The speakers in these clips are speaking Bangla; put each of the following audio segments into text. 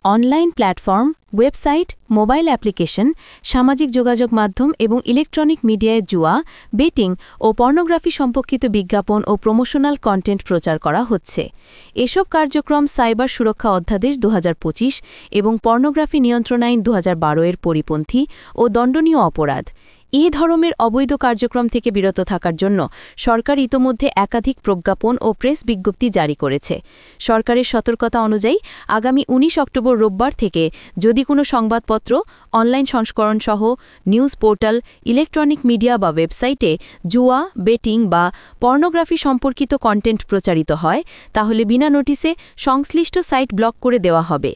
Online platform, website, mobile application, সামাজিক যোগাযোগ মাধ্যম এবং ইলেকট্রনিক মিডিয়ায় জুয়া, বেটিং ও পর্নোগ্রাফি সম্পর্কিত বিজ্ঞাপন ও প্রমোশনাল কন্টেন্ট প্রচার করা হচ্ছে। এসব কার্যক্রম সাইবার সুরক্ষা অধ্যাদেশ ২০২৫ এবং পর্নোগ্রাফি নিয়ন্ত্রণ আইন ২০১২ এর পরিপন্থী ও দণ্ডনীয় অপরাধ। এই ধরনের অবৈধ কার্যক্রম থেকে বিরত থাকার জন্য সরকার ইতোমধ্যে একাধিক প্রজ্ঞাপন ও প্রেস বিজ্ঞপ্তি জারি করেছে। সরকারের সতর্কতা অনুযায়ী আগামী ১৯ অক্টোবর রোববার থেকে যদি কোনো সংবাদপত্র, অনলাইন সংস্করণ সহ নিউজ পোর্টাল, ইলেকট্রনিক মিডিয়া বা ওয়েবসাইটে জুয়া, বেটিং বা পর্নোগ্রাফি সম্পর্কিত কন্টেন্ট প্রচারিত হয়, তাহলে বিনা নোটিশে সংশ্লিষ্ট সাইট ব্লক করে দেওয়া হবে।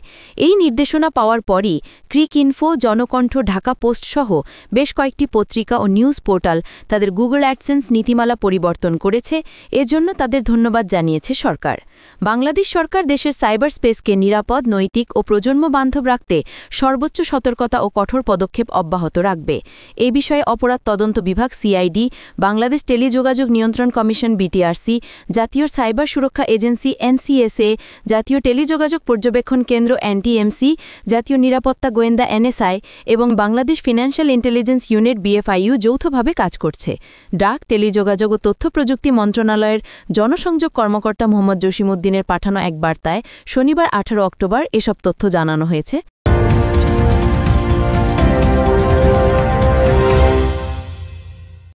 এই নির্দেশনা পাওয়ার পরই ক্রিকইনফো, জনকণ্ঠ, ঢাকা পোস্ট সহ বেশ কয়েকটি পত্রিকা ও নিউজ পোর্টাল তাদের গুগল অ্যাডসেন্স নীতিমালা পরিবর্তন করেছে। এজন্য তাদের ধন্যবাদ জানিয়েছে সরকার। বাংলাদেশ সরকার দেশের সাইবার স্পেসকে নিরাপদ, নৈতিক ও প্রজন্ম বান্ধব রাখতে সর্বোচ্চ সতর্কতা ও কঠোর পদক্ষেপ অব্যাহত রাখবে। এ বিষয়ে অপরাধ তদন্ত বিভাগ সিআইডি, বাংলাদেশ টেলিযোগাযোগ নিয়ন্ত্রণ কমিশন বিটিআরসি, জাতীয় সাইবার সুরক্ষা এজেন্সি এনসিএসএ, জাতীয় টেলিযোগাযোগ পর্যবেক্ষণ কেন্দ্র এনটিএমসি, জাতীয় নিরাপত্তা গোয়েন্দা এনএসআই এবং Bangladesh financial intelligence unit BFIU যৌথভাবে কাজ করছে। ডাক, টেলিযোগাযোগ ও তথ্য প্রযুক্তি মন্ত্রণালয়ের জনসংযোগ কর্মকর্তা মোহাম্মদ জসিমউদ্দিনের পাঠানো এক বার্তায় শনিবার ১৮ অক্টোবর এসব তথ্য জানানো হয়েছে।